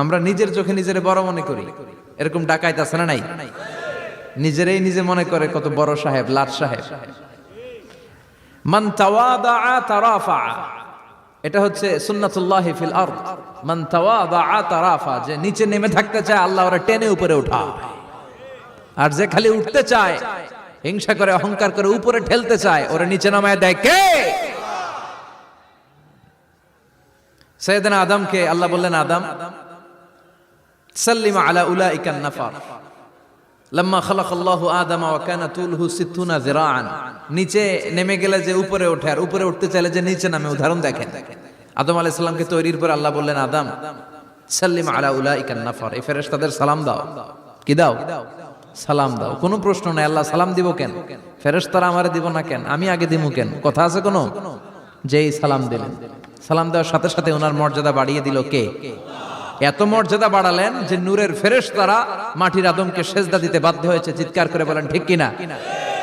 আমরা নিজের চোখে নিজের বড় মনে করি, এরকম ডাকাইত আছে না নাই? নিজেরাই নিজে মনে করে কত বড় সাহেব, লাট সাহেব। মান তাওয়াদা তারাফা, এটা হচ্ছে সুন্নাতুল্লাহি ফিল আরদ। মান তাওয়াদা তারাফা, যে নিচে নেমে থাকতে চায় আল্লাহ ওরা টেনে উপরে উঠায়, আর যে খালি উঠতে চায়, হিংসা করে অহংকার করে উপরে ঠেলতে চায়, ওরা নিচে নামায় দেয় কে? সাইয়েদনা আদমকে আল্লাহ বললেন, আদম সাল্লিম আলা উলাইকা নাফার লাম্মা খালাকাল্লাহু আদামা ওয়া কানা তুলহু 60 যিরাআন। নিচে নেমে গেলে যে উপরে ওঠে, আর উপরে উঠতে চাইলে যে নিচে নামে, উদাহরণ দেখেন। আদম আলাইহিস সালামকে তৈরির পর আল্লাহ বললেন, আদম সাল্লিম আলা উলাইকা নাফার, এই ফেরেশতাদের সালাম দাও। কি দাও? সালাম দাও। কোনো প্রশ্ন নাই, আল্লাহ সালাম দিব কেন? ফেরেশতারা আমারে দিব না কেন? আমি আগে দিব কেন? কথা আছে কোনো? যেই সালাম দিলেন, সালাম দেওয়ার সাথে সাথে ওনার মর্যাদা বাড়িয়ে দিল কে? এত মর্যাদা বাড়ালেন যে নূরের ফেরেশতারা মাটির আদমকে সেজদা দিতে বাধ্য হয়েছে। চিৎকার করে বলেন ঠিক কিনা?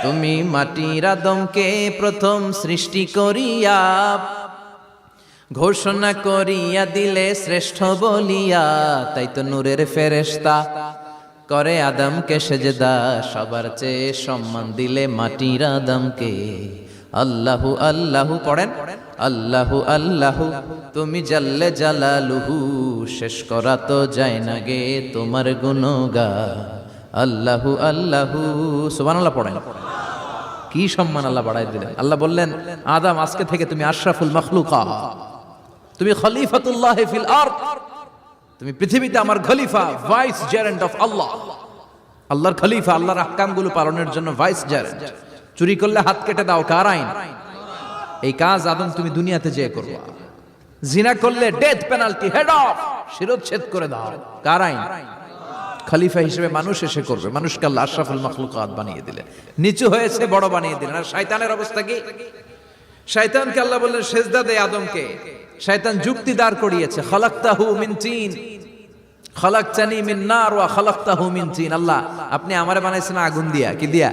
তুমি মাটির আদমকে প্রথম সৃষ্টি করিয়া ঘোষণা করিয়া দিলে শ্রেষ্ঠ বলিয়া, তাই তো নূরের ফেরেশতা করে আদমকে সেজদা। সবার চেয়ে সম্মান দিলে মাটির আদমকে। আল্লাহু আল্লাহু পড়েন, আল্লাহু আল্লাহু তুমি জাল্লে জালালুহু, শেষ করা তো যায় না গে তোমার গুণগান। আল্লাহু আল্লাহু, সুবহানাল্লাহ পড়েন। কি সম্মান আল্লাহ বাড়াই দিলেন। আল্লাহ বললেন, আদম আজকে থেকে তুমি আশরাফুল মাখলুকাত, তুমি খলিফাতুল্লাহি ফিল আরদ, তুমি পৃথিবীতে আমার খলিফা, ভাইস জেরেন্ট অফ আল্লাহ। আল্লাহর খলিফা, আল্লাহর আহকামগুলো পালনের জন্য ভাইস জেরেন্ট। চুরি করলে হাত কেটে দাও, কার আইন? এই কাজ আদম তুমি দুনিয়াতে যেয়ে করবা। জিনা করলে ডেথ পেনাল্টি, হেড অফ, শিরোচ্ছেদ করে দাও, কার আইন? খলিফা হিসেবে মানুষ এসে করবে। মানুষকে আল্লাহ আশরাফুল মাখলুকাত বানিয়ে দিলেন, নিচু হয়েছে বড় বানিয়ে দিলেন। আর শয়তানের অবস্থা কি? শয়তানকে আল্লাহ বললেন সেজদা দে আদমকে। শয়তান যুক্তি দাঁড় করিয়েছে, খালাকতাহু মিন তিন খালাকতানি মিন নার ওয়া খালাকতাহু মিন তিন। আল্লাহ আপনি আমারে বানাইছেন আগুন দিয়া। কি দিয়া?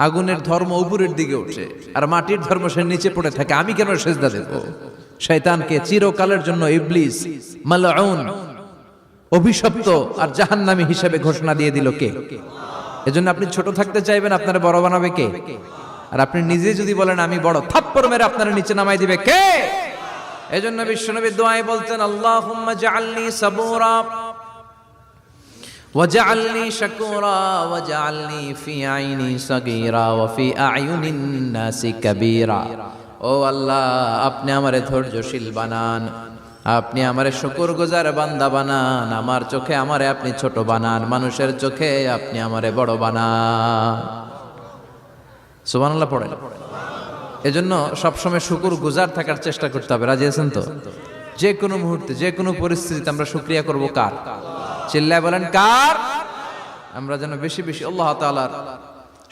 আগুনের ধর্ম উপরের দিকে উঠে, আর মাটির ধর্ম সে নিচে পড়ে থাকে, আমি কেন সেজদা দেব? শয়তানকে চিরকালের জন্য ইবলিস মালউন, অভিশপ্ত আর জাহান্নামী হিসেবে ঘোষণা দিয়ে দিল কে? এজন্য আপনি ছোট থাকতে চাইবেন, আপনারা বড় বানাবে কে? আর আপনি নিজে যদি বলেন আমি বড়, থাপ্পড় মেরে আপনারা নিচে নামাই দিবে কে? এজন্য বিশ্বনবী দোয়ায় বলতেন, আল্লাহুম্মা জাআলনি সাবুরা ওয়াজআলনি শাকুরা ওয়াজআলনি ফি আইনি সাগীরা ওয়া ফি আ'য়ুনিন নাসি কাবীরা। ও আল্লাহ, আপনি আমারে ধৈর্যশীল বানান, আপনি আমারে শুকরগুজার বান্দা বানান, আমার চোখে আমারে আপনি ছোট বানান, মানুষের চোখে আপনি আমারে বড় বানান। সুবহানাল্লাহ পড়েন। এজন্য সবসময় শুকরগুজার থাকার চেষ্টা করতে হবে। রাজি আছেন তো? যে কোনো মুহূর্তে, যে কোনো পরিস্থিতিতে আমরা শুকরিয়া করব কার? চিল্লায় বলেন কার? আমরা যেন বেশি বেশি আল্লাহ তাআলার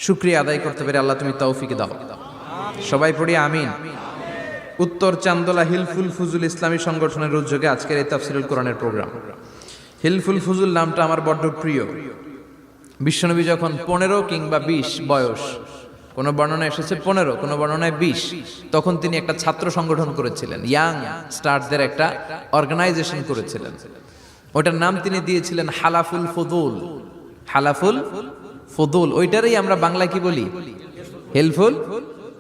শুকরিয়া আদায় করতে পারি। আল্লাহ তুমি তৌফিক দাও। সবাই পড়ি আমিন। উত্তর চান্দোলা হিলফুল ফুজুল ইসলামী সংগঠনের উদ্যোগে আজকের এই তাফসীরুল কোরআনের প্রোগ্রাম। হিলফুল ফুজুল নামটা আমার বড্ড প্রিয়। বিশ্বনবী যখন 15 কিংবা 20 বয়স, কোন বর্ণনায় এসেছে 15, কোন বর্ণনায় 20, তখন তিনি একটা ছাত্র সংগঠন করেছিলেন, ইয়াং স্টারদের একটা অর্গানাইজেশন করেছিলেন। ওটার নাম তিনি দিয়েছিলেন হালাফুল ফুদুল। হালাফুল ফুদুল, ওইটারই আমরা বাংলায় কি বলি? হিলফুল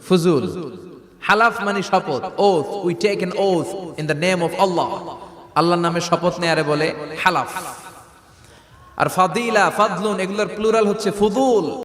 ফুজুল। হালাফ মানে শপথ, oath, we take an oath in the name of Allah. আল্লাহর নামে শপথ নেয়ারে বলে হালাফ। আর ফাদিলা, ফাদলুন, এগুলোর প্লুরাল হচ্ছে ফুদুল।